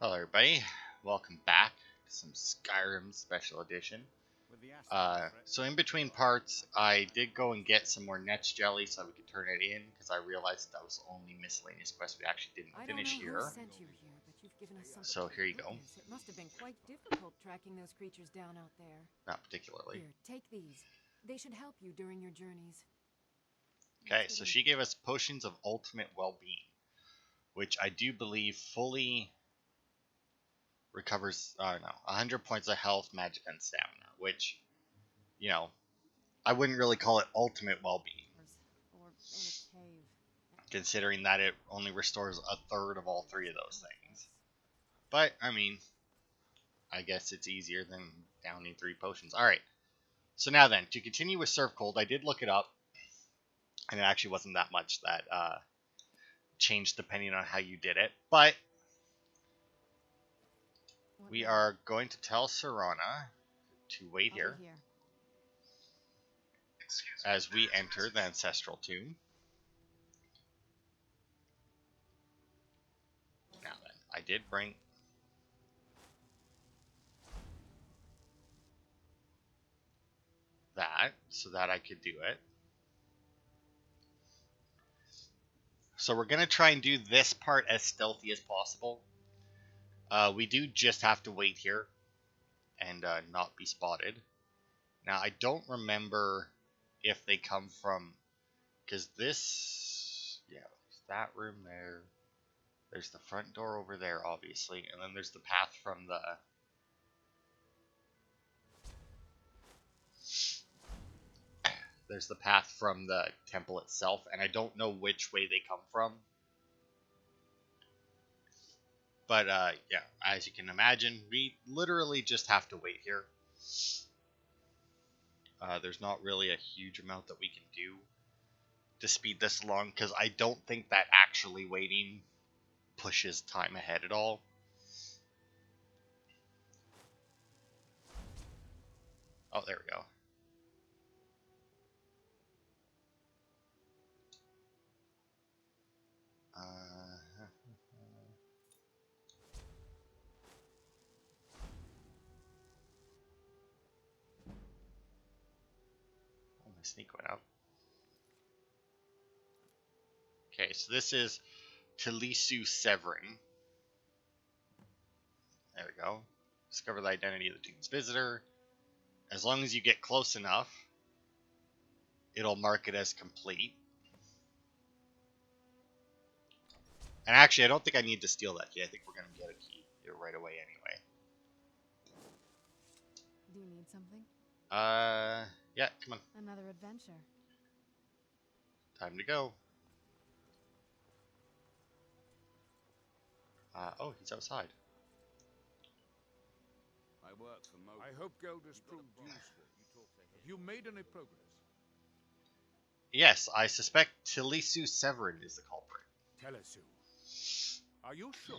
Hello everybody, welcome back to some Skyrim Special Edition. So in between parts, I did go and get some more Netch jelly so we could turn it in, because I realized that was the only miscellaneous quest we actually didn't finish here. So here you go. It must have been quite difficult tracking those creatures down out there. Not particularly. Here, take these. They should help you during your journeys. Okay, so she gave us potions of ultimate well-being, which I do believe fully recovers, 100 points of health, magic, and stamina, which, you know, I wouldn't really call it ultimate well-being, Or in a cave. considering that it only restores a third of all three of those things. But, I mean, I guess it's easier than downing 3 potions. Alright, so now then, to continue with Serve Cold, I did look it up, and it actually wasn't that much that changed depending on how you did it, but we are going to tell Serana to wait here as we enter the Ancestral Tomb. Now then, I did bring that so that I could do it. So we're going to try and do this part as stealthy as possible. We do just have to wait here and not be spotted. Now, I don't remember if they come from, because this, yeah, there's that room there. There's the front door over there, obviously, and then there's the path from the temple itself, and I don't know which way they come from. But yeah, as you can imagine, we literally just have to wait here. There's not really a huge amount that we can do to speed this along, because I don't think that actually waiting pushes time ahead at all. Oh, there we go. My sneak went out. Okay, so this is Talisu Severin. There we go. Discover the identity of the tomb's visitor. As long as you get close enough, it'll mark it as complete. And actually, I don't think I need to steal that key. I think we're going to get a key here right away anyway. Do you need something? Yeah, come on. Another adventure. Time to go. Oh, he's outside. I work for Morrowinds. I hope Geldest proved useful. Have you made any progress? Yes, I suspect Talisu Severin is the culprit. Talisu. Are you sure?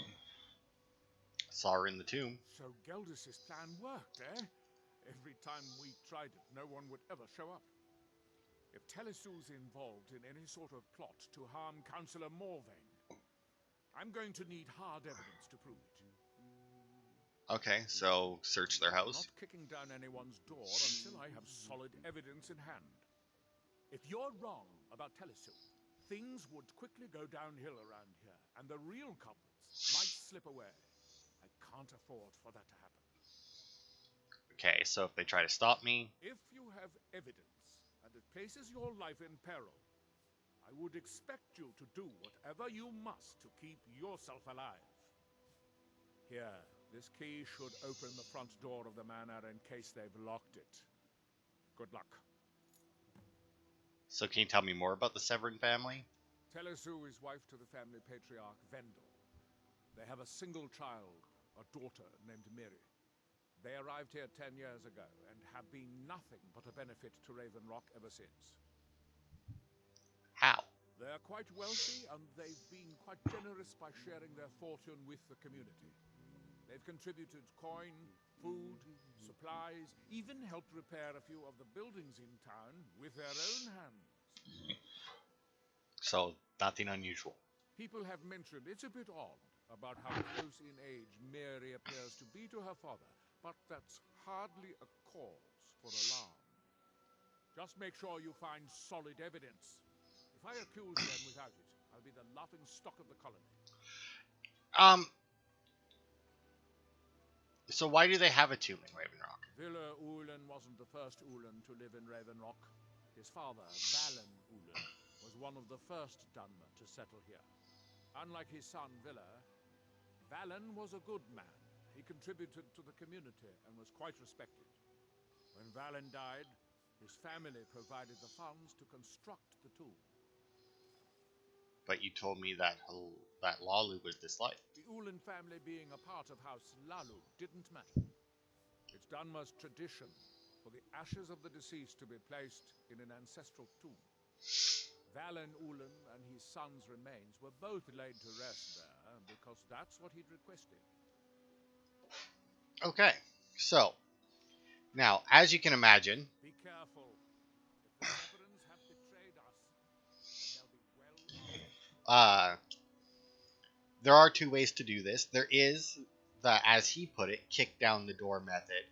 Saw her in the tomb. So Geldest's plan worked, eh? Every time we tried it, no one would ever show up. If Talisu's involved in any sort of plot to harm Councillor Morvayn, I'm going to need hard evidence to prove it. Okay, so search their house. I'm not kicking down anyone's door until I have solid evidence in hand. If you're wrong about Talisu, things would quickly go downhill around here, and the real culprits might slip away. I can't afford for that to happen. Okay, so if they try to stop me... If you have evidence, and it places your life in peril, I would expect you to do whatever you must to keep yourself alive. Here, this key should open the front door of the manor in case they've locked it. Good luck. So can you tell me more about the Severin family? Talisu is wife to the family patriarch Vendel. They have a single child, a daughter named Miri. They arrived here 10 years ago and have been nothing but a benefit to Raven Rock ever since. How? They're quite wealthy, and they've been quite generous by sharing their fortune with the community. They've contributed coin, food, supplies, even helped repair a few of the buildings in town with their own hands. So, nothing unusual. People have mentioned it's a bit odd. about how close in age Mary appears to be to her father, but that's hardly a cause for alarm. Just make sure you find solid evidence. If I accuse them without it, I'll be the laughing stock of the colony. Um. So why do they have a tomb in Ravenrock? Villa Ulen wasn't the first Ulen to live in Ravenrock. His father, Valen Ulen, was one of the first Dunmer to settle here. Unlike his son Villa, Valen was a good man. He contributed to the community and was quite respected. When Valen died, his family provided the funds to construct the tomb. But you told me that Lalu was disliked. The Ulen family being a part of House Lalu didn't matter. It's Dunmer's tradition for the ashes of the deceased to be placed in an ancestral tomb. Valen Ulen and his son's remains were both laid to rest there because that's what he'd requested. Okay, so now, as you can imagine, Be careful. If the Severans have betrayed us, then they'll be well. there are two ways to do this. There is the, as he put it, kick down the door method.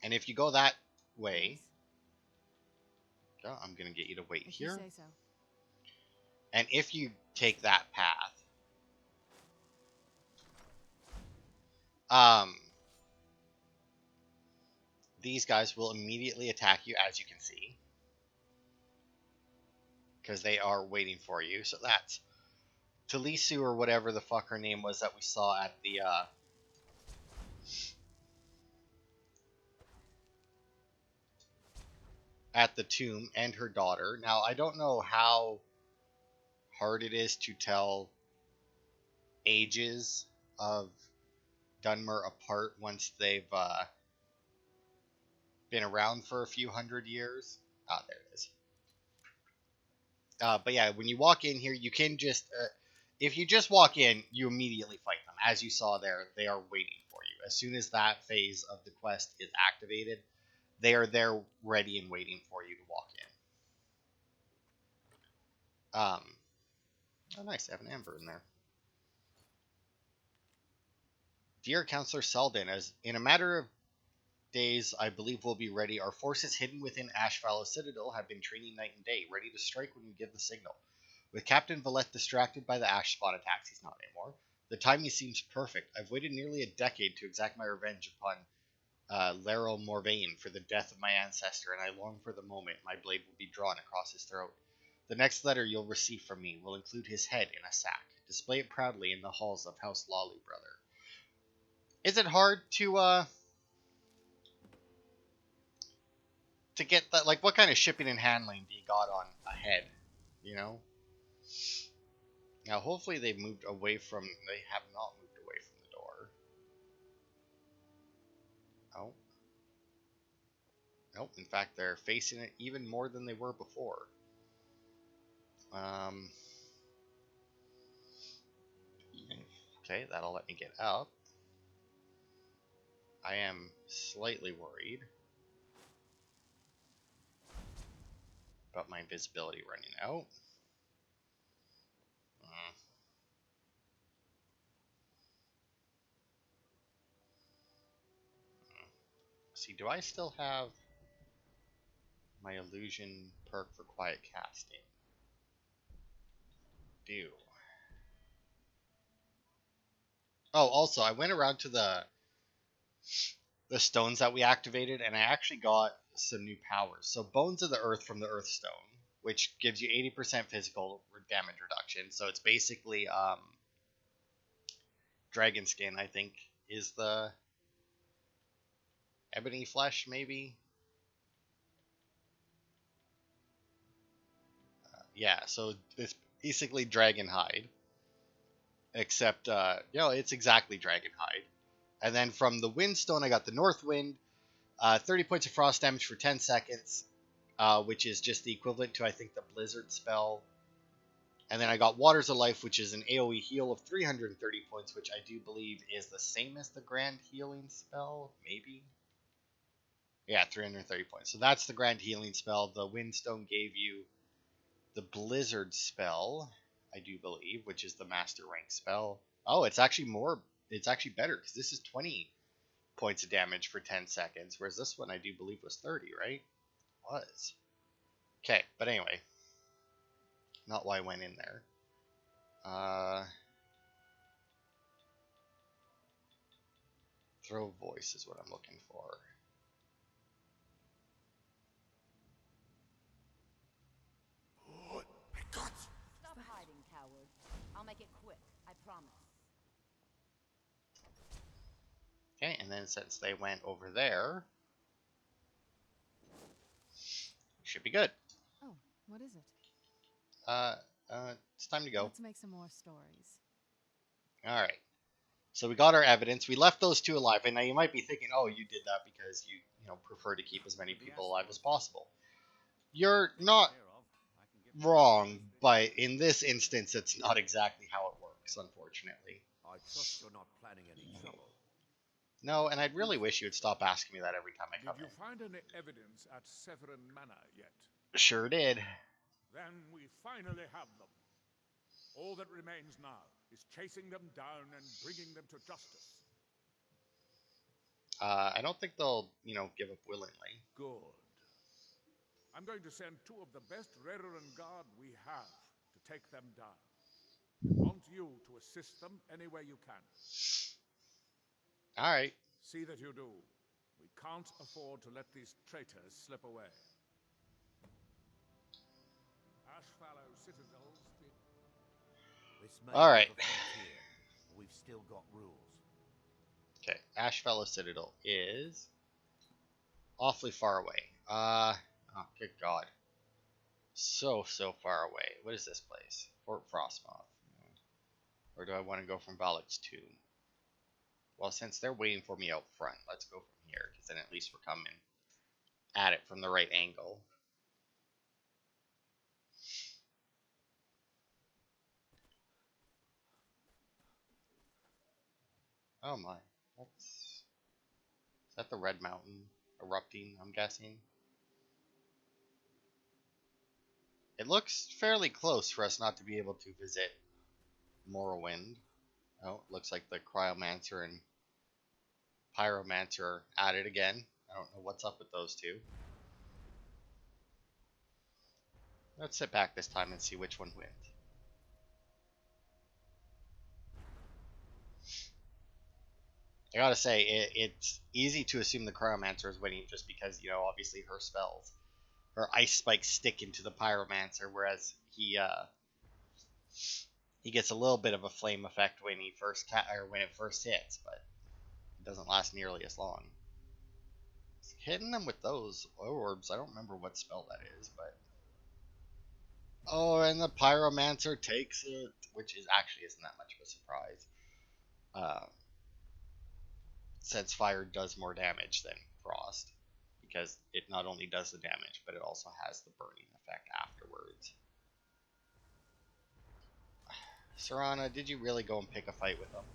And if you go that way, I'm going to get you to wait If here. you say so. And if you take that path, these guys will immediately attack you, as you can see, because they are waiting for you. So that's Talisu, or whatever the fuck her name was that we saw at the tomb, and her daughter. Now, I don't know how hard it is to tell ages of Dunmer apart once they've been around for a few hundred years. Ah, there it is. But yeah, when you walk in here, you can just, if you just walk in, you immediately fight them. As you saw there, they are waiting for you. As soon as that phase of the quest is activated, they are there ready and waiting for you to walk in. Oh nice, I have an amber in there. Dear Counselor Selden, as in a matter of days, I believe we'll be ready. Our forces hidden within Ashfallow Citadel have been training night and day, ready to strike when you give the signal. With Captain Valette distracted by the ash spawn attacks, he's not anymore. The timing seems perfect. I've waited nearly a decade to exact my revenge upon Laryl Morvayn for the death of my ancestor, and I long for the moment my blade will be drawn across his throat. The next letter you'll receive from me will include his head in a sack. Display it proudly in the halls of House Lalu, brother. Is it hard to get that? Like, what kind of shipping and handling do you got on a head? You know? Now, hopefully they have not moved away from the door. Oh. Nope, in fact, they're facing it even more than they were before. Okay, that'll let me get up. I am slightly worried about my invisibility running out. See, do I still have my illusion perk for quiet casting? Do. Oh, also, I went around to the stones that we activated, and I actually got some new powers. So Bones of the Earth from the Earth Stone, which gives you 80% physical damage reduction. So it's basically dragon skin, I think, is the ebony flesh, maybe. Yeah, so it's basically dragon hide, except it's exactly dragon hide. And then from the Windstone, I got the North Wind, 30 points of frost damage for 10 seconds, which is just the equivalent to, I think, the Blizzard spell. And then I got Waters of Life, which is an AoE heal of 330 points, which I do believe is the same as the Grand Healing spell, maybe? Yeah, 330 points. So that's the Grand Healing spell. The Windstone gave you the Blizzard spell, I do believe, which is the master rank spell. Oh, it's actually more. It's actually better because this is 20 points of damage for 10 seconds, whereas this one I do believe was 30, right? Was. Okay, but anyway, not why I went in there. Throw voice is what I'm looking for. Stop hiding, coward. I'll make it quick, I promise. Okay, and then since they went over there, should be good. Oh, what is it? It's time to go. Let's make some more stories. All right. So we got our evidence. We left those two alive, and now you might be thinking, "Oh, you did that because you prefer to keep as many people alive as possible." You're not wrong, but in this instance, it's not exactly how it works, unfortunately. I trust you're not planning any trouble. No, and I'd really wish you would stop asking me that every time I come Did you in. find any evidence at Severin Manor yet? Sure did. Then we finally have them. All that remains now is chasing them down and bringing them to justice. I don't think they'll, give up willingly. Good. I'm going to send two of the best Redoran Guard we have to take them down. I want you to assist them any way you can. All right. See that you do. We can't afford to let these traitors slip away. Ashfallow Citadel's been... This may All be right. the frontier. We've still got rules. Okay, Ashfellow Citadel is awfully far away. Oh, good God. So far away. What is this place? Fort Frostmoth. Or do I want to go from Valak's tomb? Well, since they're waiting for me out front, let's go from here, because then at least we're coming at it from the right angle. Oh my. Is that the Red Mountain erupting, I'm guessing? It looks fairly close for us not to be able to visit Morrowind. Oh, looks like the Cryomancer and Pyromancer are at it again. I don't know what's up with those two. Let's sit back this time and see which one wins. I gotta say, it's easy to assume the Cryomancer is winning just because, obviously her spells, her ice spikes stick into the Pyromancer, whereas he gets a little bit of a flame effect when he when it first hits, but it doesn't last nearly as long. Hitting them with those orbs, I don't remember what spell that is, but oh, and the Pyromancer takes it, which actually isn't that much of a surprise. Since fire does more damage than frost, because it not only does the damage, but it also has the burning effect afterwards. Serana, did you really go and pick a fight with them?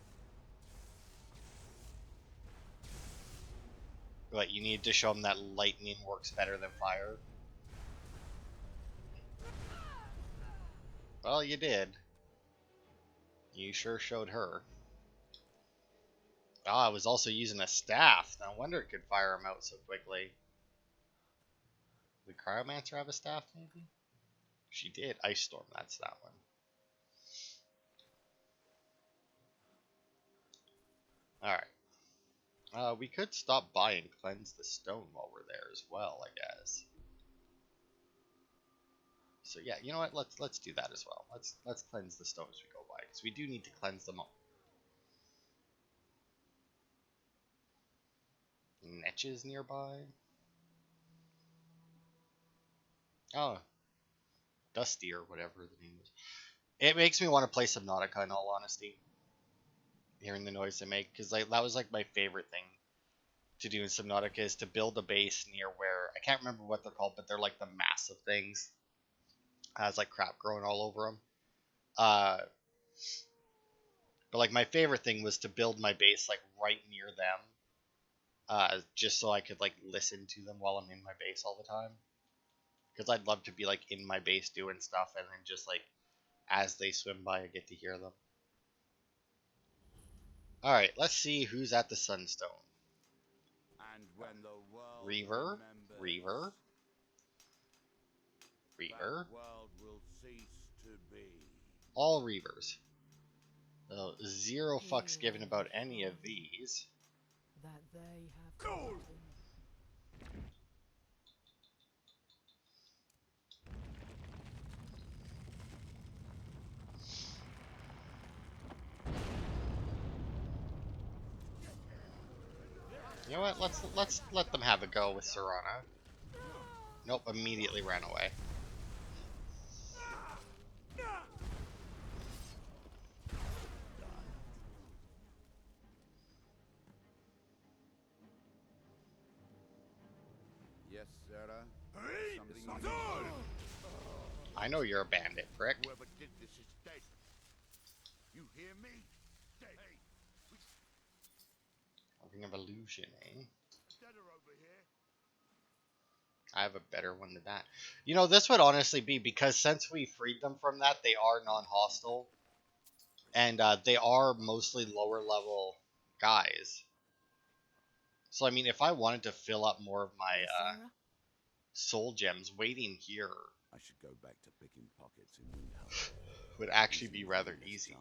What, you need to show them that lightning works better than fire? Well, you did. You sure showed her. I was also using a staff. No wonder it could fire him out so quickly. Did Cryomancer have a staff, maybe? She did. Ice Storm, that's that one. Alright. We could stop by and cleanse the stone while we're there as well, I guess. So yeah, you know what? Let's do that as well. Let's cleanse the stone as we go by, because we do need to cleanse them all. Netches nearby. Oh, Dusty or whatever the name is. It makes me want to play Subnautica in all honesty. Hearing the noise they make, because that was like my favorite thing to do in Subnautica is to build a base near where I can't remember what they're called, but they're like the massive things. Has like crap growing all over them. But like my favorite thing was to build my base like right near them. Just so I could like listen to them while I'm in my base all the time. Because I'd love to be like in my base doing stuff and then just like as they swim by, I get to hear them. Alright, let's see who's at the Sunstone. And when the world Reaver, remembers, Reaver, Reaver. that world will cease to be. All Reavers. So, zero fucks given about any of these. That they have Gold! You know what? Let's let them have a go with Serana. Nope, immediately ran away. Yes, Sarah. Something I know you're a bandit, prick. Whoever did this is dead. You hear me? Dead. Hey, Ring of Illusion, eh? deader over here. I have a better one than that. You know, this would honestly be because since we freed them from that, they are non-hostile. And they are mostly lower level guys. So, I mean, if I wanted to fill up more of my soul gems, waiting here I should go back to picking pockets in Windhelm. would actually be rather easy.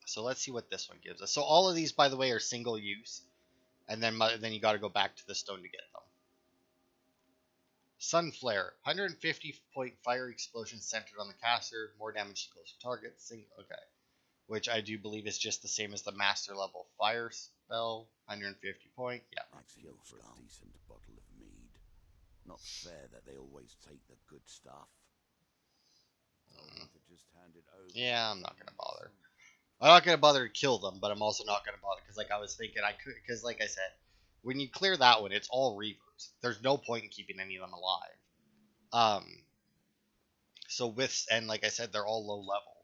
So let's see what this one gives us. So all of these, by the way, are single use. And then you got to go back to the stone to get them. Sunflare, 150 point fire explosion centered on the caster, more damage to closer targets. Okay, which I do believe is just the same as the master level fire spell, 150 point. Yeah. I'd kill for a decent bottle of mead. Not fair that they always take the good stuff. Just hand it over. Yeah, I'm not gonna bother. I'm not gonna bother to kill them, but I'm also not gonna bother because, like, I was thinking I could, because, like I said, when you clear that one, it's all Reavers. There's no point in keeping any of them alive. So with, and like I said, they're all low level.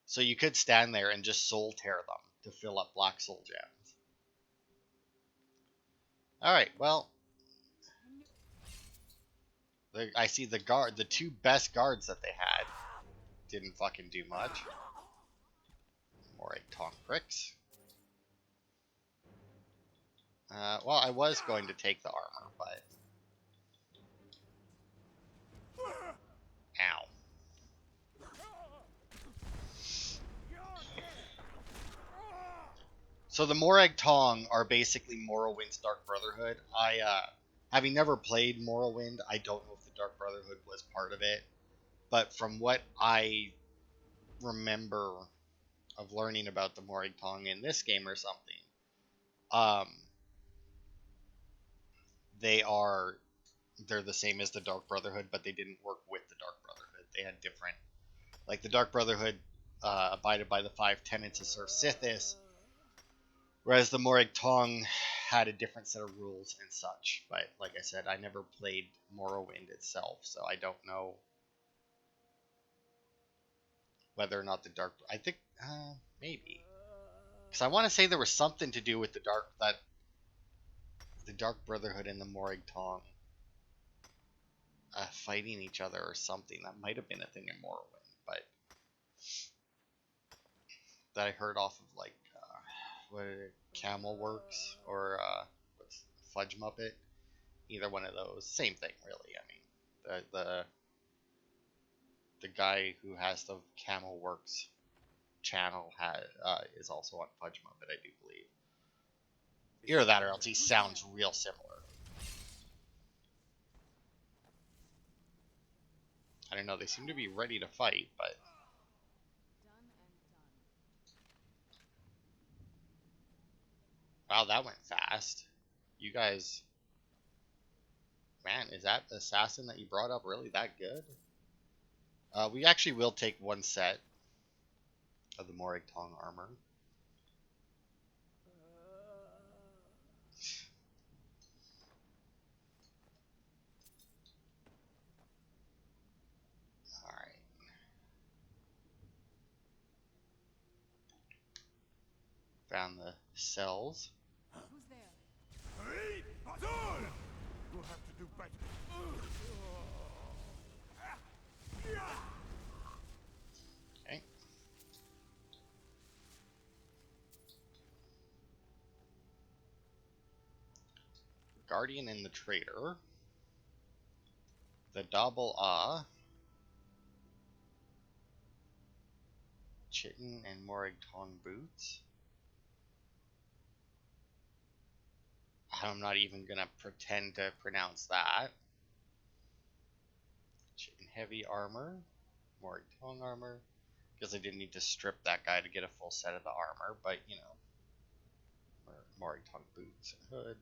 So you could stand there and just soul tear them to fill up black soul gems. Alright, well. I see the two best guards that they had didn't fucking do much. More Tonk pricks. Well, I was going to take the armor, but... Ow. So the Morag Tong are basically Morrowind's Dark Brotherhood. Having never played Morrowind, I don't know if the Dark Brotherhood was part of it. But from what I remember of learning about the Morag Tong in this game or something, they're the same as the Dark Brotherhood, but they didn't work with the Dark Brotherhood. They had different, like the Dark Brotherhood abided by the 5 tenets of Sir Sithis, whereas the Morag Tong had a different set of rules and such. But like I said, I never played Morrowind itself, so I don't know whether or not the Dark... I think, maybe. Because I want to say there was something to do with the Dark Brotherhood and the Morag Tong fighting each other or something. That might have been a thing in Morrowind, but that I heard off of, like, what is it, Camel Works or what's Fudge Muppet? Either one of those, same thing, really. I mean, the guy who has the Camel Works channel is also on Fudge Muppet, I do believe. Either that or else he sounds real similar. I don't know, they seem to be ready to fight, but... Wow, that went fast. You guys... Man, is that assassin that you brought up really that good? We actually will take one set of the Morag Tong armor. Alright. Found the cells. Who's there? You'll have to do better. Guardian and the Traitor. The Double Ah. Chitin and Morrowing boots. I'm not even gonna pretend to pronounce that. Chitin heavy armor. Morrowing armor. Because I didn't need to strip that guy to get a full set of the armor, but you know. Morrowing boots and hood.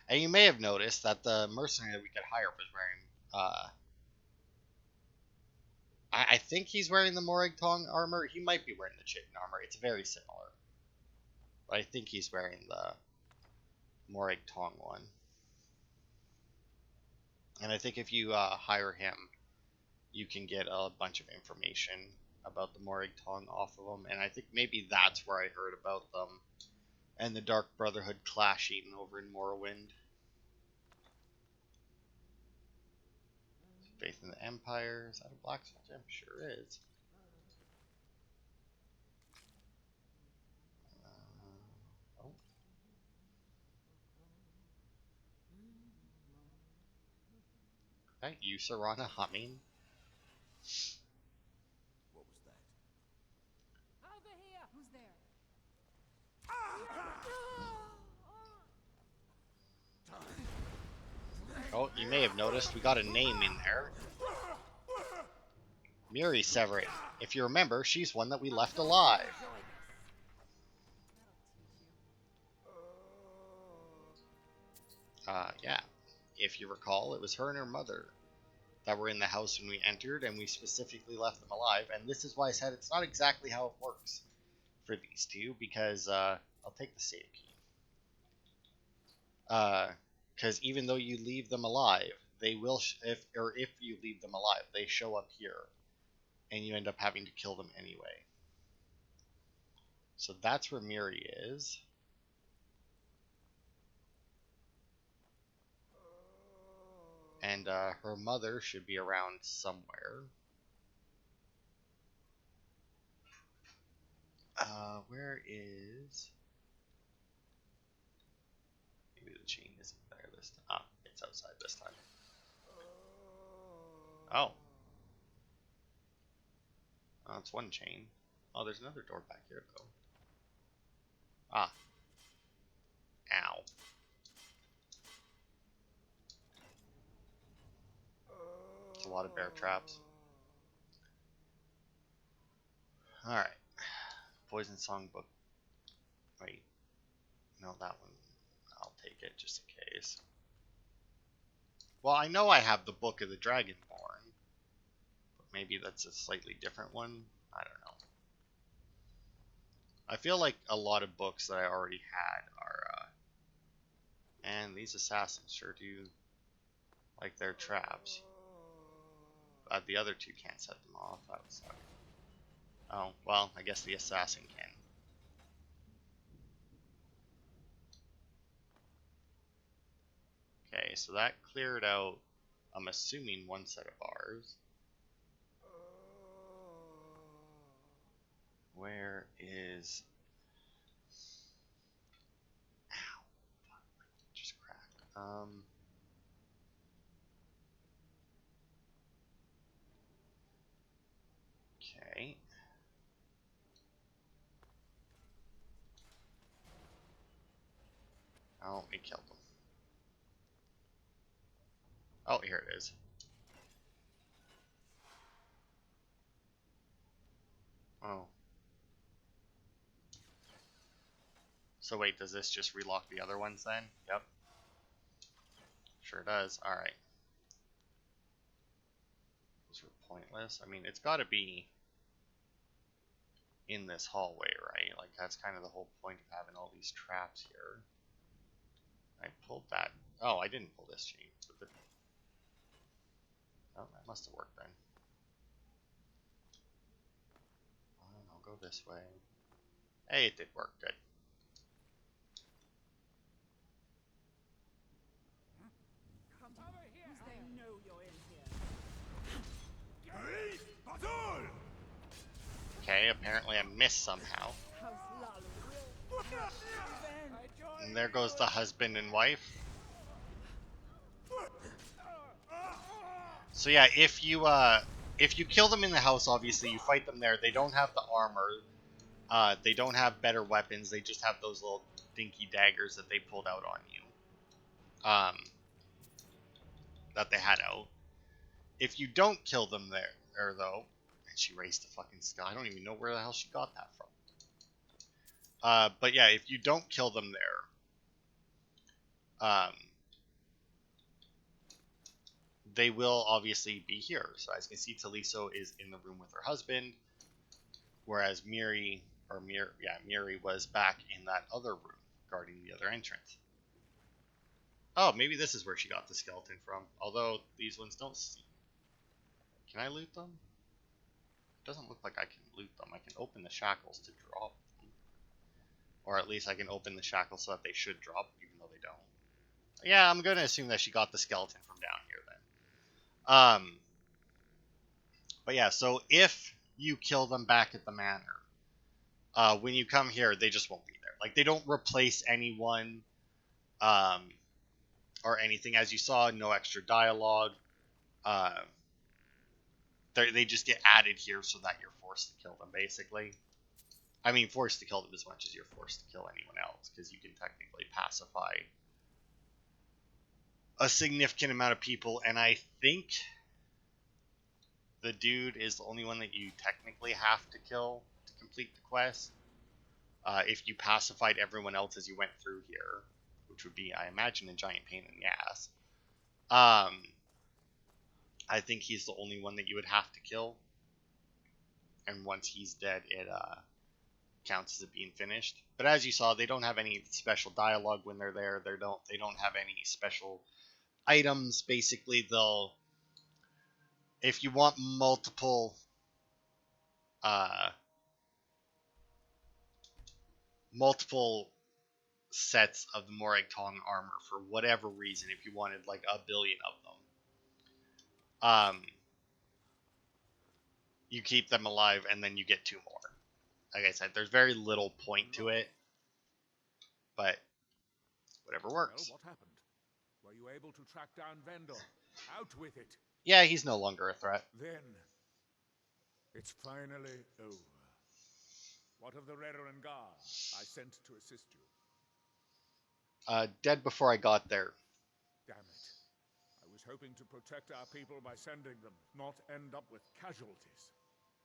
And you may have noticed that the mercenary that we could hire was wearing, I think he's wearing the Morrowing armor. He might be wearing the Chitin armor. It's very similar. But I think he's wearing the Morrowing one. And I think if you hire him, you can get a bunch of information about the Morrowing off of him. And I think maybe that's where I heard about them and the Dark Brotherhood clashing over in Morrowind. Faith in the Empire. Is that a Black Soul gem? Sure is. Oh. That you, Serana, humming. What was that? Over here! Who's there? Oh, you may have noticed we got a name in there. Miri Severin. If you remember, she's one that we left alive. Yeah. If you recall, it was her and her mother that were in the house when we entered, and we specifically left them alive. And this is why I said it's not exactly how it works for these two, because I'll take the save key. Because even though you leave them alive, they will, if you leave them alive, they show up here, and you end up having to kill them anyway. So that's where Miri is. And her mother should be around somewhere. Where is... Maybe the chain isn't there this time. Ah, it's outside this time. Oh. Oh, it's one chain. Oh, there's another door back here, though. Ah. Ow. It's a lot of bear traps. Alright. Poison Songbook. Wait. No, that one. I'll take it just in case. Well, I know I have the Book of the Dragonborn. But maybe that's a slightly different one. I don't know. I feel like a lot of books that I already had are, and these assassins sure do like their traps. But the other two can't set them off. That would suck. Oh, well, I guess the assassin can. Okay, so that cleared out, I'm assuming, one set of bars. Where is... Ow. Just cracked. Okay. Oh, we killed them. Oh, here it is. Oh. So wait, does this just relock the other ones then? Yep. Sure does. Alright. Those were pointless. I mean, it's gotta be in this hallway, right? Like, that's kind of the whole point of having all these traps here. I pulled that. Oh, I didn't pull this chain. Oh, that must have worked then. I'll go this way. Hey, it did work. Good. Come over here. Who's there? I know you're in here. Okay, apparently I missed somehow. And there goes the husband and wife. So yeah, if you kill them in the house, obviously you fight them there. They don't have the armor. They don't have better weapons. They just have those little dinky daggers that they pulled out on you. That they had out. If you don't kill them there, or though, and she raised the fucking skull. I don't even know where the hell she got that from. But yeah, if you don't kill them there, they will obviously be here. So as you can see, Taliso is in the room with her husband, whereas Miri was back in that other room, guarding the other entrance. Oh, maybe this is where she got the skeleton from. Although these ones don't see. Can I loot them? It doesn't look like I can loot them. I can open the shackles to drop them. Or at least I can open the shackles so that they should drop, even though they don't. Yeah, I'm going to assume that she got the skeleton from down here then. But yeah, so if you kill them back at the manor, when you come here, they just won't be there. Like, they don't replace anyone or anything. As you saw, no extra dialogue. They just get added here so that you're forced to kill them, basically. I mean, forced to kill them as much as you're forced to kill anyone else, because you can technically pacify a significant amount of people, and I think the dude is the only one that you technically have to kill to complete the quest. If you pacified everyone else as you went through here, which would be, I imagine, a giant pain in the ass, I think he's the only one that you would have to kill. And once he's dead, it counts as it being finished. But as you saw, they don't have any special dialogue when they're there. They don't have any special items. Basically, if you want multiple sets of the Morag Tong armor for whatever reason, if you wanted like 1 billion of them, you keep them alive and then you get 2 more. Like I said, there's very little point to it, but whatever works. Well, what happened? Were you able to track down Vendor? Out with it. Yeah, he's no longer a threat. Then, it's finally over. What of the Reverend Gar I sent to assist you? Dead before I got there. Damn it. I was hoping to protect our people by sending them, not end up with casualties.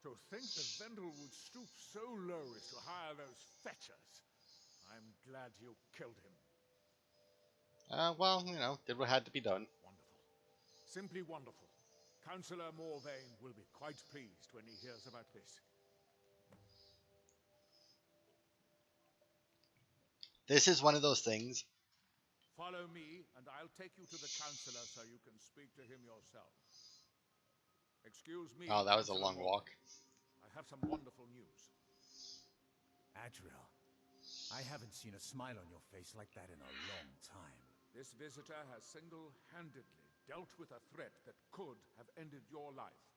To think that Vendel would stoop so low as to hire those fetchers. I'm glad you killed him. Well, did what had to be done. Wonderful. Simply wonderful. Councillor Morvayn will be quite pleased when he hears about this. This is one of those things. Follow me, and I'll take you to the Councillor so you can speak to him yourself. Excuse me. Oh, that was a long walk. I have some wonderful news. Adriel, I haven't seen a smile on your face like that in a long time. This visitor has single-handedly dealt with a threat that could have ended your life.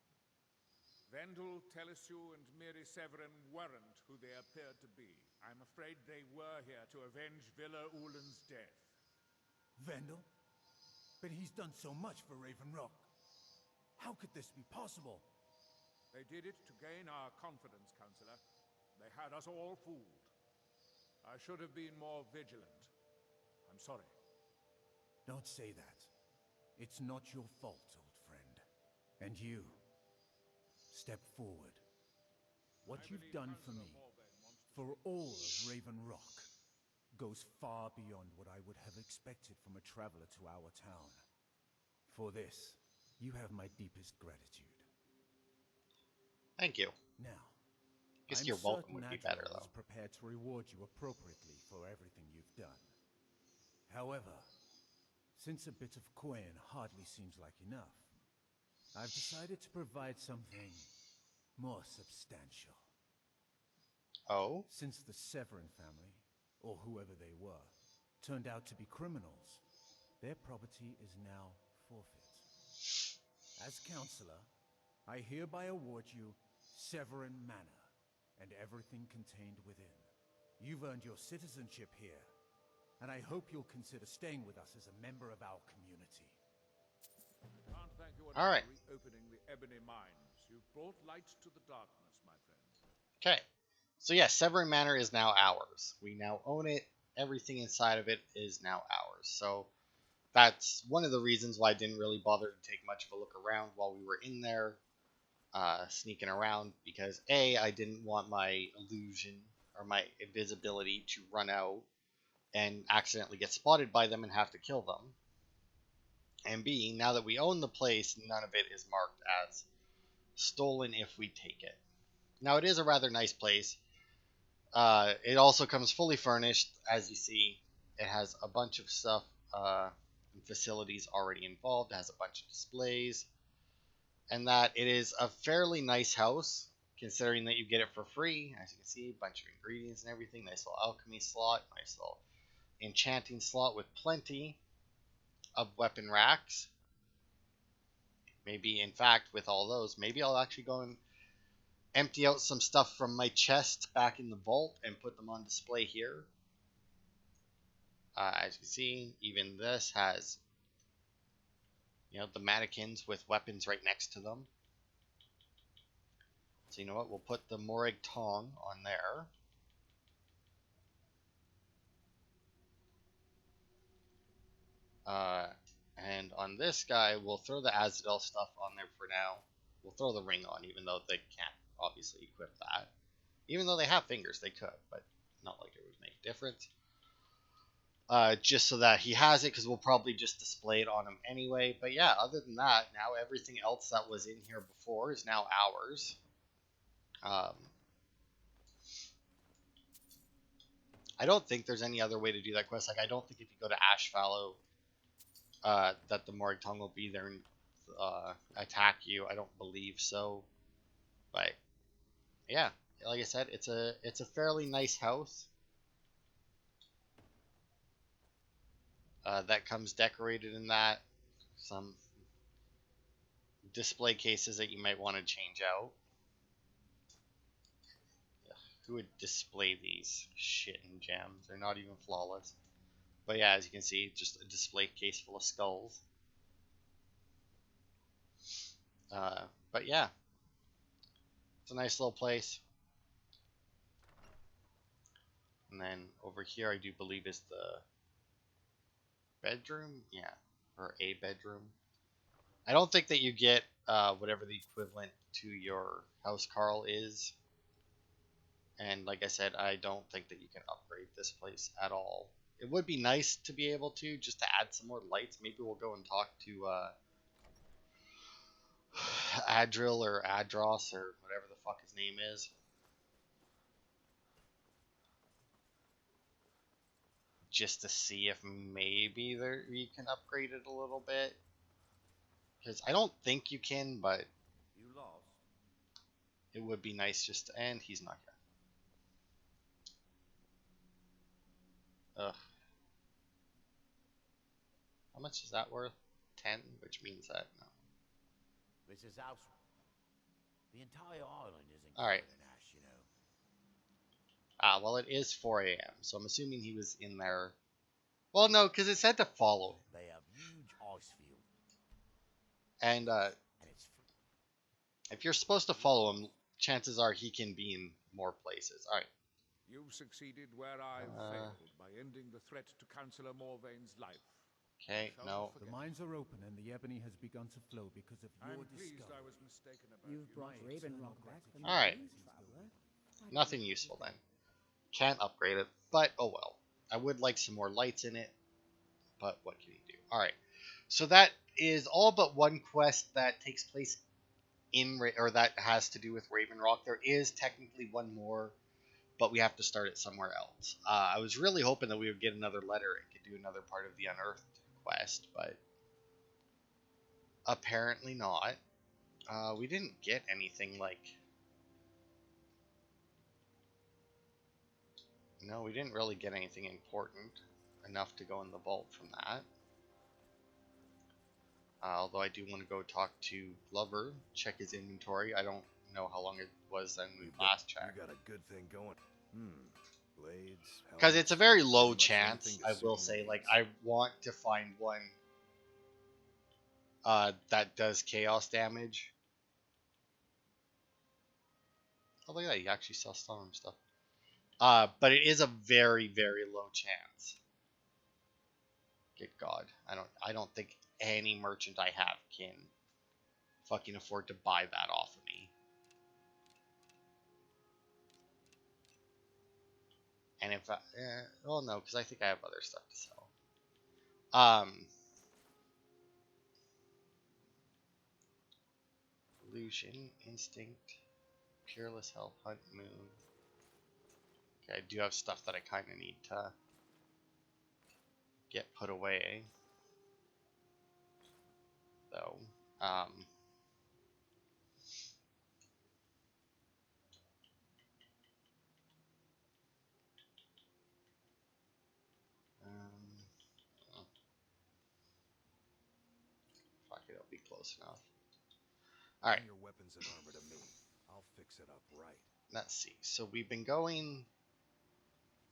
Vendel, Telesue, and Miri Severin weren't who they appeared to be. I'm afraid they were here to avenge Villa Ulen's death. Vendel? But he's done so much for Raven Rock. How could this be possible? They did it to gain our confidence, Councillor. They had us all fooled. I should have been more vigilant. I'm sorry. Don't say that. It's not your fault, old friend. And you, step forward. What you've done for me, for all of Raven Rock, goes far beyond what I would have expected from a traveler to our town. For this, you have my deepest gratitude. Thank you. Now, Guess I'm your welcome certain would be Adriel better, though. is prepared to reward you appropriately for everything you've done. However, since a bit of coin hardly seems like enough, I've decided to provide something more substantial. Oh? Since the Severin family, or whoever they were, turned out to be criminals, their property is now forfeit. As Councillor, I hereby award you Severin Manor, and everything contained within. You've earned your citizenship here, and I hope you'll consider staying with us as a member of our community. thank you All enough right. for reopening the ebony mines. You've brought light to the darkness, my friend. Okay. So yeah, Severing Manor is now ours. We now own it. Everything inside of it is now ours. So that's one of the reasons why I didn't really bother to take much of a look around while we were in there, sneaking around, because A, I didn't want my illusion or my invisibility to run out and accidentally get spotted by them and have to kill them. And B, now that we own the place, none of it is marked as stolen if we take it. Now, it is a rather nice place. It also comes fully furnished, as you see. It has a bunch of stuff and facilities already involved. It has a bunch of displays, and that it is a fairly nice house, considering that you get it for free. As you can see, a bunch of ingredients and everything. Nice little alchemy slot, nice little enchanting slot with plenty of weapon racks. Maybe, in fact, with all those, maybe I'll actually go and empty out some stuff from my chest back in the vault and put them on display here. As you can see, even this has, the mannequins with weapons right next to them. So you know what? We'll put the Morag Tong on there. And on this guy, we'll throw the Azadel stuff on there for now. We'll throw the ring on, even though they can't obviously equip that. Even though they have fingers, they could, but not like it would make a difference. Just so that he has it, because we'll probably just display it on him anyway. But yeah, other than that, now everything else that was in here before is now ours. I don't think there's any other way to do that quest. Like, I don't think if you go to Ashfallow, that the Morag Tong will be there and attack you. I don't believe so. But yeah, like I said, it's a fairly nice house. That comes decorated in that. Some display cases that you might want to change out. Who would display these shit and gems? They're not even flawless. But yeah, as you can see, just a display case full of skulls. But yeah, it's a nice little place. And then over here, I do believe is the bedroom. Yeah, or a bedroom. I don't think that you get whatever the equivalent to your house Carl is. And like I said, I don't think that you can upgrade this place at all. It would be nice to be able to, just to add some more lights. Maybe we'll go and talk to Adril or Adros or whatever the fuck his name is. Just to see if maybe we can upgrade it a little bit. Because I don't think you can, but You lost. it would be nice just to... And he's not here. Ugh. How much is that worth? 10, which means that no. This is house. The entire island isn't All right. covered in ash, you know. Well, it is 4 a.m., so I'm assuming he was in there. Well, no, because it said to follow. They have huge ice field, And and it's if you're supposed to follow him, chances are he can be in more places. All right. You've succeeded where I've failed by ending the threat to Councillor Morvayn's life. Okay, no. The mines are open and the ebony has begun to flow because of I'm your pleased I discovery. was mistaken about You've you. brought Raven Rock back from the Alright. Queen's Traveler. Nothing useful then. Can't upgrade it, but oh well. I would like some more lights in it, but what can you do? Alright. So that is all but one quest that takes place in, or that has to do with Raven Rock. There is technically one more, but we have to start it somewhere else. I was really hoping that we would get another letter and could do another part of the Unearthed quest, but apparently not. We didn't get anything like... No, we didn't really get anything important enough to go in the vault from that. Although I do want to go talk to Glover, check his inventory. I don't know how long it was then we last checked. You got a good thing going. Blades. Because it's a very low Pretty much chance, anything to I suit will your say. needs. Like, I want to find one that does chaos damage. Oh, look at that. You actually sell Storm stuff. But it is a very, very low chance. Good God. I don't think any merchant I have can fucking afford to buy that off of me. And if I, well, no, because I think I have other stuff to sell. Illusion, Instinct, Peerless Health, Hunt, Moon. Okay, I do have stuff that I kind of need to get put away, though. Oh, fuck it, it'll be close enough. All right. Bring your weapons and armor to me. I'll fix it up right. Let's see. So we've been going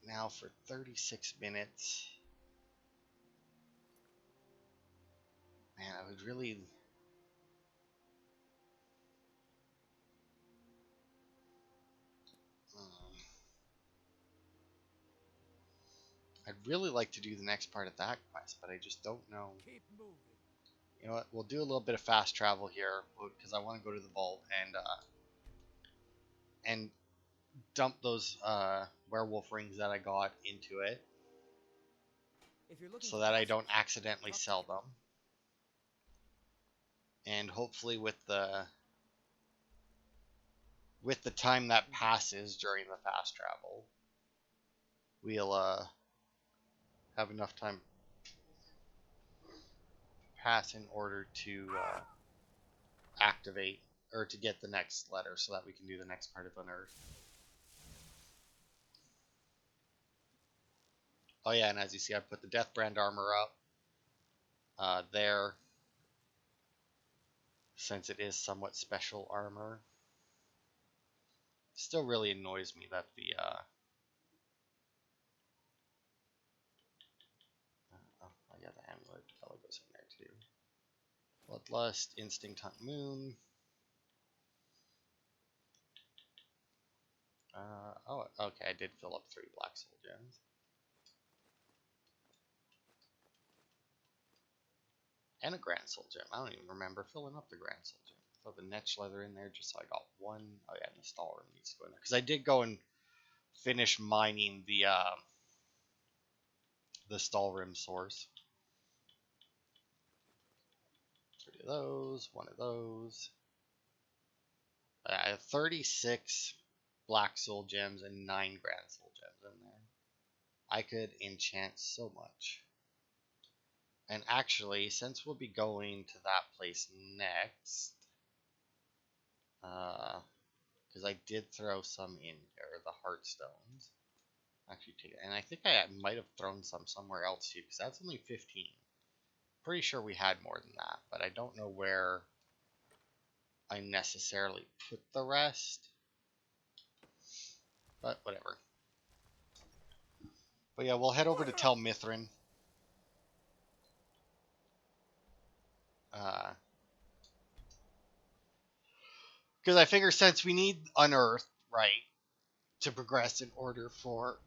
now for 36 minutes. Man, I would really... I'd really like to do the next part of that quest, but I just don't know. Keep moving. You know what? We'll do a little bit of fast travel here because I want to go to the vault and dump those werewolf rings that I got into it, so that I don't accidentally sell them. And hopefully with the time that passes during the fast travel, we'll have enough time pass in order to activate or to get the next letter, so that we can do the next part of Unearth. Oh yeah, and as you see, I put the Deathbrand armor up there, since it is somewhat special armor. Still really annoys me that the oh yeah, the amulet color goes in there too. Bloodlust, Instinct, Hunt, Moon. Oh, okay, I did fill up 3 Black Soul Gems. And a Grand Soul Gem. I don't even remember filling up the Grand Soul Gem. Throw the Netch Leather in there just so I got 1. Oh yeah, and the Stall Room needs to go in there. Because I did go and finish mining the Stall Rim source. 3 of those, 1 of those. I have 36 Black Soul Gems and 9 Grand Soul Gems in there. I could enchant so much. And actually, since we'll be going to that place next, because I did throw some in there, the Heartstones. Actually, take it. And I think I might have thrown some somewhere else too, because that's only 15. Pretty sure we had more than that, but I don't know where I necessarily put the rest. But whatever. But yeah, we'll head over to Tel Mithrin. Because I figure since we need Unearth, right, to progress in order for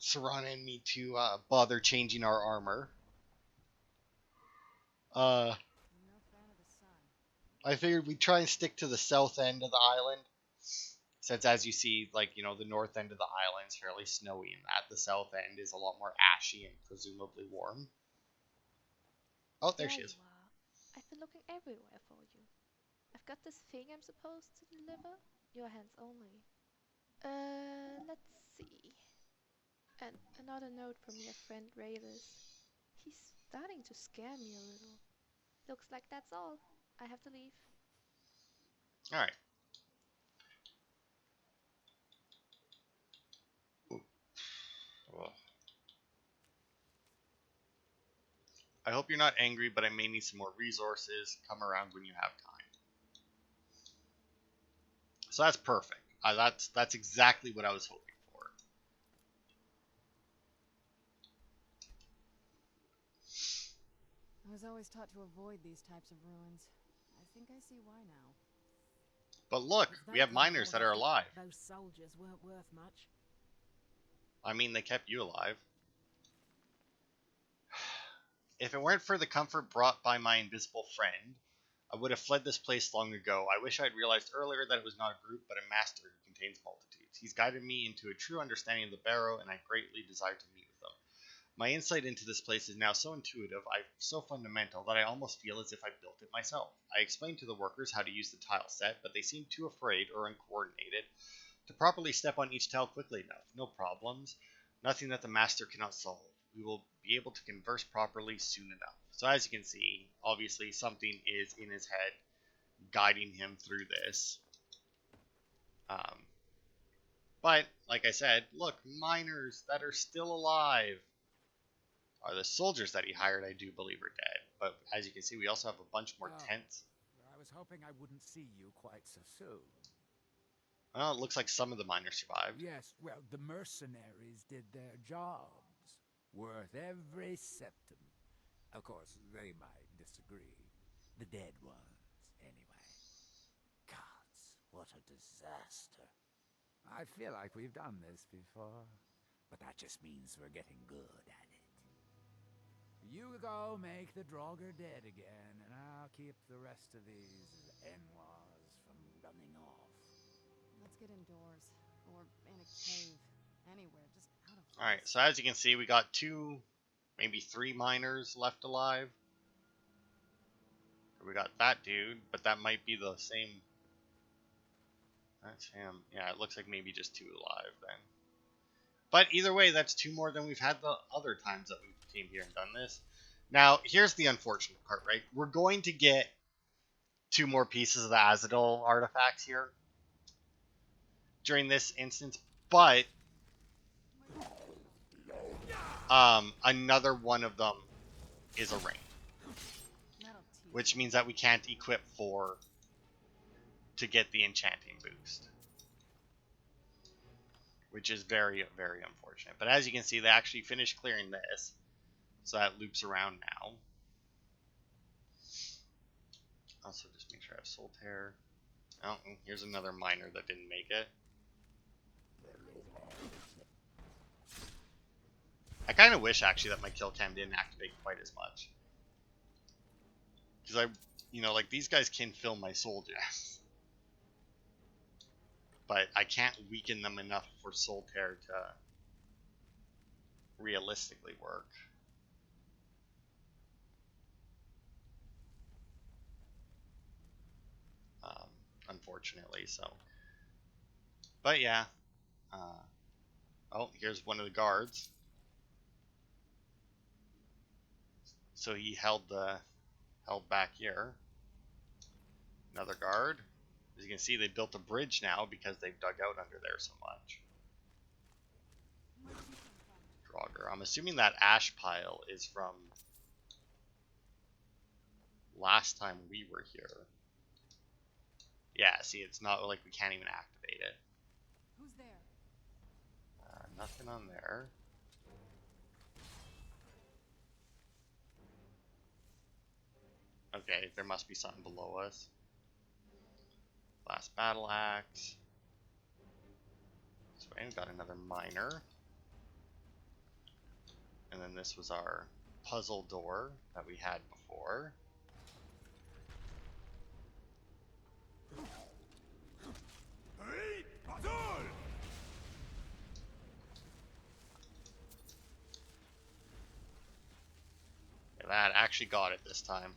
Serana and me to bother changing our armor, No fan of the sun. I figured we'd try and stick to the south end of the island. Since, as you see, like, you know, the north end of the island is fairly snowy, and that the south end is a lot more ashy and presumably warm. Oh, there she is. You are. I've been looking everywhere for you. I've got this thing I'm supposed to deliver. Your hands only. Let's see. And another note from your friend Ravis. He's starting to scare me a little. Looks like that's all. I have to leave. Alright. I hope you're not angry, but I may need some more resources. Come around when you have time. So that's perfect. That's exactly what I was hoping for. was always taught to avoid these types of ruins. I think I see why now. But look, we have miners that are alive. Those soldiers weren't worth much. I mean, they kept you alive. If it weren't for the comfort brought by my invisible friend, I would have fled this place long ago. I wish I'd realized earlier that it was not a group, but a master who contains multitudes. He's guided me into a true understanding of the Barrow, and I greatly desire to meet with them. My insight into this place is now so intuitive, so fundamental, that I almost feel as if I built it myself. I explained to the workers how to use the tile set, but they seemed too afraid or uncoordinated to properly step on each tile quickly enough. No problems. Nothing that the master cannot solve. We will be able to converse properly soon enough. So as you can see, obviously something is in his head guiding him through this. But, like I said, look, miners that are still alive are the soldiers that he hired, I do believe, are dead. But as you can see, we also have a bunch more tents. I was hoping I wouldn't see you quite so soon. Well, it looks like some of the miners survived. Yes, well, the mercenaries did their jobs. Worth every septim. Of course, they might disagree. The dead ones, anyway. Gods, what a disaster. I feel like we've done this before, but that just means we're getting good at it. You go make the Draugr dead again, and I'll keep the rest of these Enwas from running off. Let's get indoors. Or in a cave. Anywhere, just out of place. Alright, so as you can see, we got 2, maybe 3 miners left alive. We got that dude, but that might be the same. That's him. Yeah, it looks like maybe just 2 alive then. But either way, that's 2 more than we've had the other times that we came here and done this. Now, here's the unfortunate part, right? We're going to get 2 more pieces of the Azadol artifacts here during this instance, but another one of them is a ring, which means that we can't equip 4 to get the enchanting boost, which is very, very unfortunate. But as you can see, they actually finished clearing this, so that loops around now. Also, just make sure I have Soul Tear. Oh, here's another miner that didn't make it. I kind of wish, actually, that my kill cam didn't activate quite as much. Because like, these guys can fill my soul gems. But I can't weaken them enough for Soul Tear to realistically work. Unfortunately, so. But yeah. Oh, here's one of the guards. So he held back here. Another guard. As you can see, they built a bridge now because they've dug out under there so much. Draugr. I'm assuming that ash pile is from last time we were here. Yeah, see, it's not like we can't even activate it. Who's there? Nothing on there. Okay, there must be something below us. Last battle axe. So we got another miner. And then this was our puzzle door that we had before. Yeah, that actually got it this time.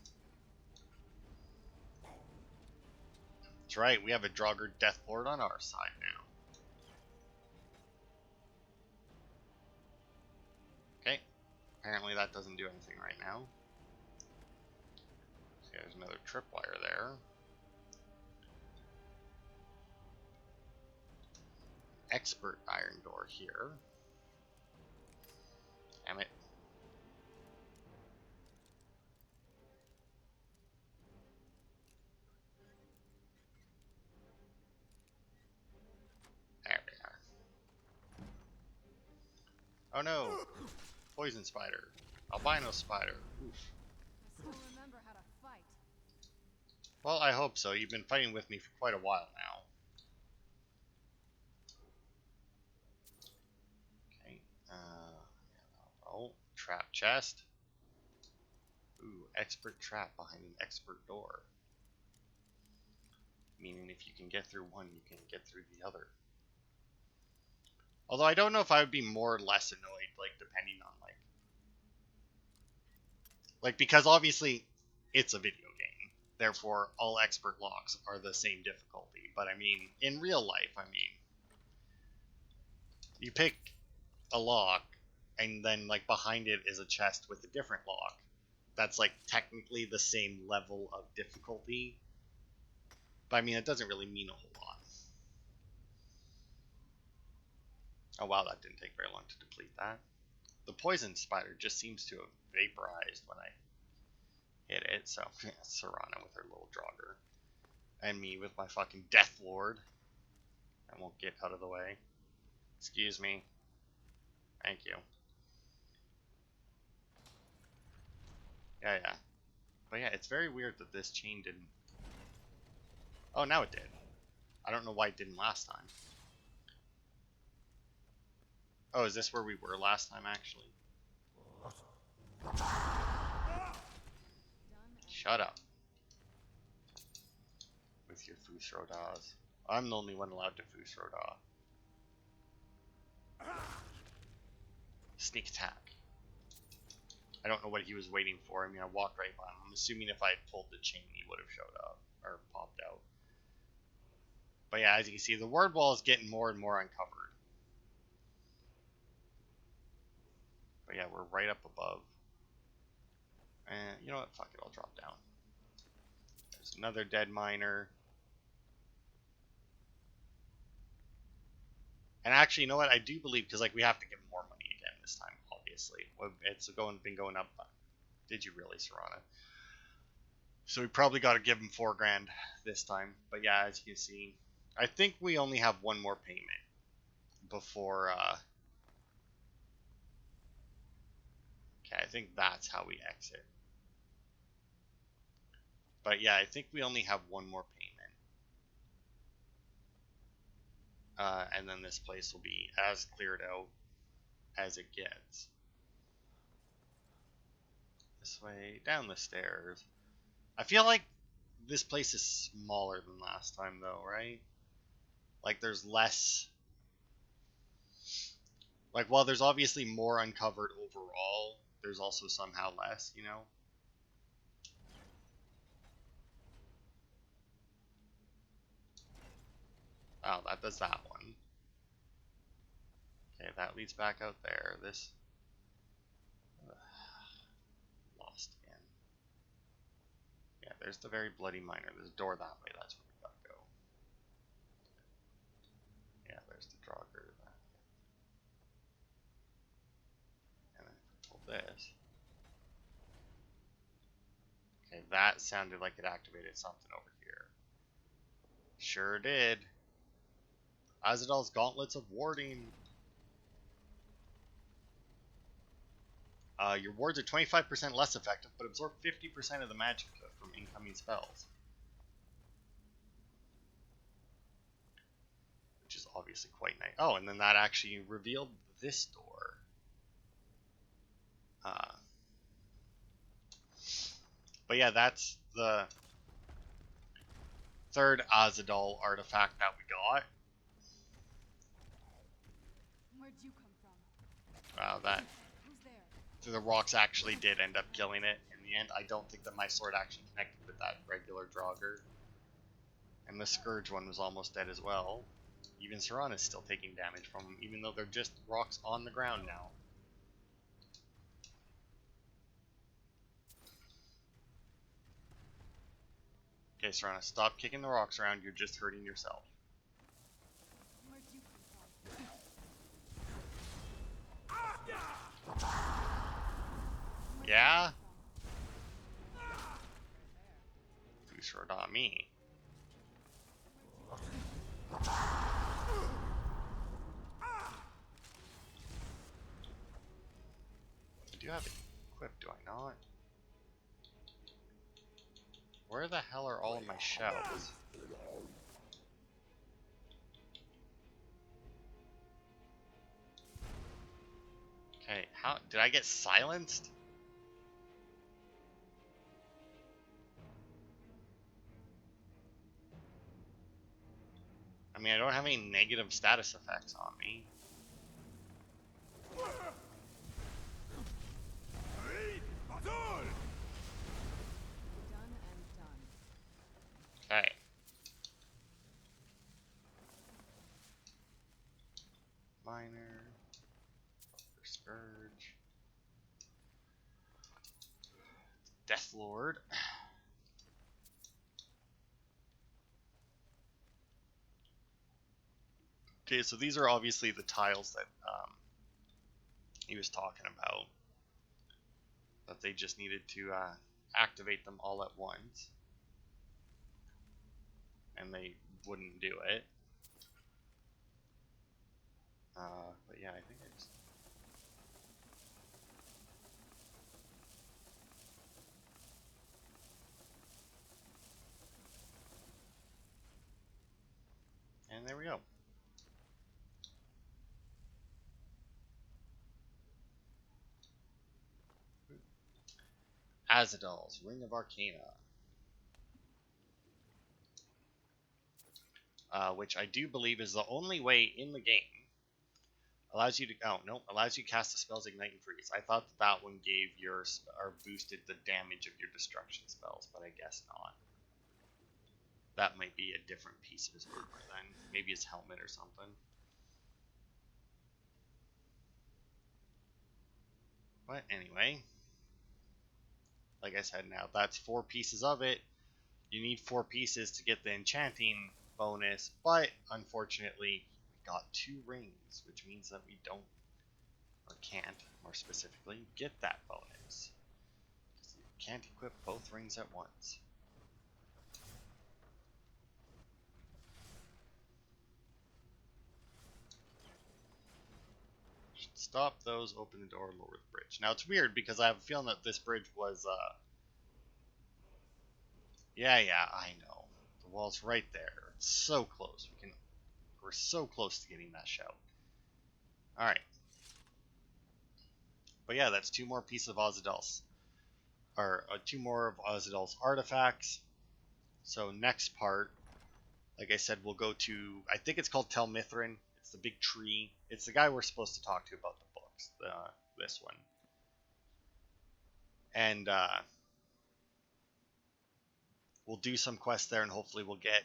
That's right, we have a Draugr Deathlord on our side now. Okay, apparently that doesn't do anything right now. Okay, there's another tripwire there. Expert iron door here. Damn it. There we are. Oh no! Poison spider. Albino spider. Oof. You'll remember how to fight. Well, I hope so. You've been fighting with me for quite a while now. Okay. Oh, trap chest. Ooh, expert trap behind an expert door. Meaning if you can get through one, you can get through the other. Although I don't know if I would be more or less annoyed, like, depending on, like, because obviously it's a video game. Therefore, all expert locks are the same difficulty. But I mean, in real life, I mean, you pick a lock, and then, like, behind it is a chest with a different lock. That's, like, technically the same level of difficulty. But I mean, it doesn't really mean a whole lot. Oh wow, that didn't take very long to deplete that. The poison spider just seems to have vaporized when I hit it, so Serana with her little Draugr. And me with my fucking Death Lord. I won't get out of the way. Excuse me. Thank you. Yeah. But yeah, it's very weird that this chain didn't... Oh, now it did. I don't know why it didn't last time. Oh, is this where we were last time, actually? Shut up. With your Fusrodas. I'm the only one allowed to Fusroda. Sneak attack. I don't know what he was waiting for. I mean, I walked right by him. I'm assuming if I had pulled the chain, he would have showed up. Or popped out. But yeah, as you can see, the word wall is getting more and more uncovered. But yeah, we're right up above. And you know what? Fuck it, I'll drop down. There's another dead miner. And actually, you know what? I do believe, because like we have to give more money again this time, obviously. It's been going up. Did you really, Serana? So we probably got to give him $4,000 this time. But yeah, as you can see, I think we only have one more payment before. Okay, I think that's how we exit. But yeah, I think we only have one more payment. And then this place will be as cleared out as it gets. This way, down the stairs. I feel like this place is smaller than last time, though, right? Like, there's less... Like, while there's obviously more uncovered overall, there's also somehow less, you know? Oh, that does that one. Okay, that leads back out there. This... Lost again. Yeah, there's the very bloody miner. There's a door that way. That's where we gotta go. Yeah, there's the Draugr. And then if I pull this... Okay, that sounded like it activated something over here. Sure did. Azadal's Gauntlets of Warding. Your wards are 25% less effective, but absorb 50% of the magic from incoming spells. Which is obviously quite nice. Oh, and then that actually revealed this door. But yeah, that's the third Azadal artifact that we got. Where'd you come from? Wow, that... Who's there? The rocks actually did end up killing it in the end. I don't think that my sword actually connected with that regular Draugr. And the Scourge one was almost dead as well. Even Serana is still taking damage from them, even though they're just rocks on the ground now. Okay, Serana, stop kicking the rocks around. You're just hurting yourself. Where'd you come from? Yeah? You sure not me. I do have it equipped, do I not? Where the hell are all of my shells? Okay, how did I get silenced? I mean, I don't have any negative status effects on me. Done and done. Okay. Minor. Scourge. Death Lord. Okay, so these are obviously the tiles that he was talking about. That they just needed to activate them all at once. And they wouldn't do it. But yeah, I think I just... And there we go. Azadal's Ring of Arcana. Which I do believe is the only way in the game. Allows you to, oh no, allows you to cast the spells Ignite and Freeze. I thought that one gave your, or boosted the damage of your destruction spells, but I guess not. That might be a different piece of his armor then. Maybe his helmet or something. But anyway, like I said, now that's 4 pieces of it. You need 4 pieces to get the enchanting bonus, but unfortunately, we got 2 rings, which means that we don't, or can't, more specifically, get that bonus. You can't equip both rings at once. Stop those, open the door, lower the bridge. Now it's weird because I have a feeling that this bridge was, yeah, I know. The wall's right there. It's so close. We're so close to getting that shout. Alright. But yeah, that's 2 more pieces of Azadal's, or 2 more of Azadal's artifacts. So next part, like I said, we'll go to, I think it's called Tel Mithrin. It's the big tree. It's the guy we're supposed to talk to about the books. This one. And we'll do some quests there, and hopefully we'll get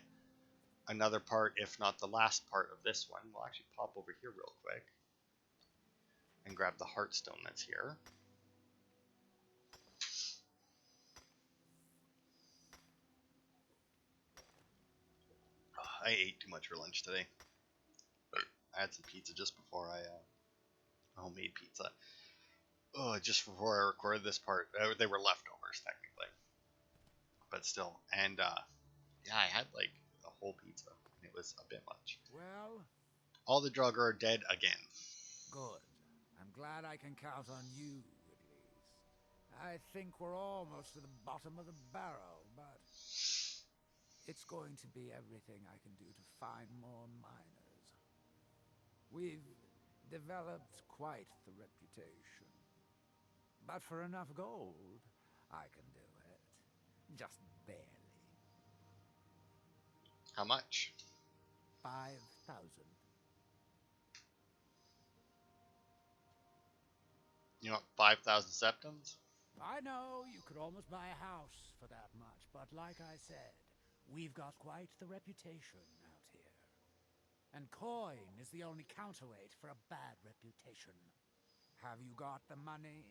another part, if not the last part of this one. We'll actually pop over here real quick and grab the Heartstone that's here. I ate too much for lunch today. I had some pizza just before homemade pizza. Oh, just before I recorded this part. They were leftovers, technically. But still. And, yeah, I had, like, a whole pizza. It was a bit much. Well, All the Draugr are dead again. good. I'm glad I can count on you, at least. I think we're almost to the bottom of the barrel, but it's going to be everything I can do to find more miners. We've developed quite the reputation. But for enough gold, I can do it. Just barely. How much? 5,000. You want 5,000 septums? I know you could almost buy a house for that much, but like I said, we've got quite the reputation out here. And coin is the only counterweight for a bad reputation. Have you got the money?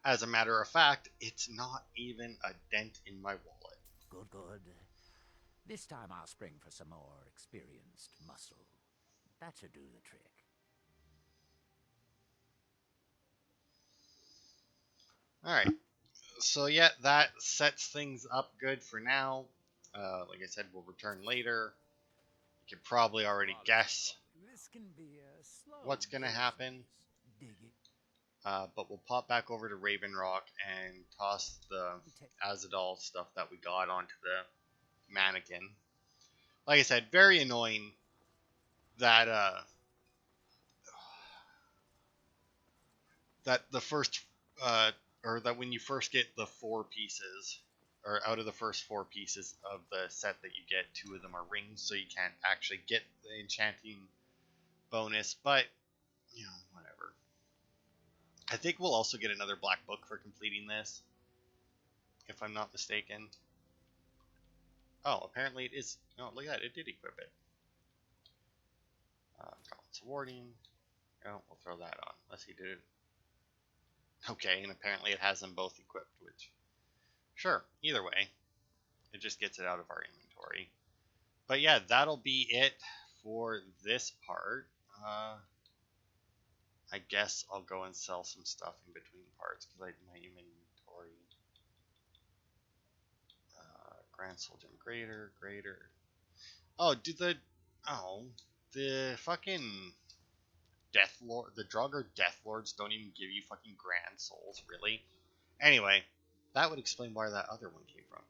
As a matter of fact, it's not even a dent in my wallet. Good, good. This time I'll spring for some more experienced muscle. That should do the trick. Alright. So yeah, that sets things up good for now. Like I said, we'll return later. You can probably already guess This can be a slow what's going to happen. Dig it. But we'll pop back over to Raven Rock and toss the Azadal stuff that we got onto the mannequin. Like I said, very annoying that that the first or that when you first get the 4 pieces, or out of the first 4 pieces of the set that you get, 2 of them are rings, so you can't actually get the enchanting bonus. But you know, whatever. I think we'll also get another black book for completing this, if I'm not mistaken. Oh, apparently it is. Oh, look at that, it did equip it. Balance warding. Oh, we'll throw that on. Unless he did it. Okay, and apparently it has them both equipped, which, sure, either way, it just gets it out of our inventory. But yeah, that'll be it for this part. I guess I'll go and sell some stuff in between parts, because my inventory. Grand Soul Gem, greater. Oh, the fucking Death Lord, the Draugr Death Lords don't even give you fucking Grand Souls, really? Anyway, that would explain where that other one came from.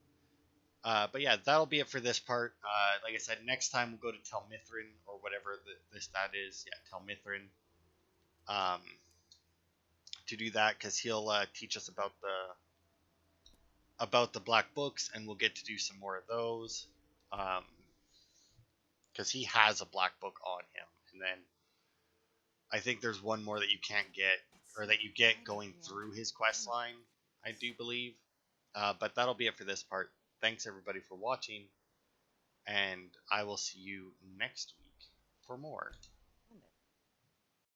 But yeah, that'll be it for this part. Like I said, next time we'll go to Tel Mithrin, or whatever that is. Yeah, Tel Mithrin. To do that, because he'll teach us about the black books, and we'll get to do some more of those. Because he has a black book on him, and then I think there's one more that you can't get, or that you get going through his quest line, I do believe. But that'll be it for this part. Thanks everybody for watching, and I will see you next week for more.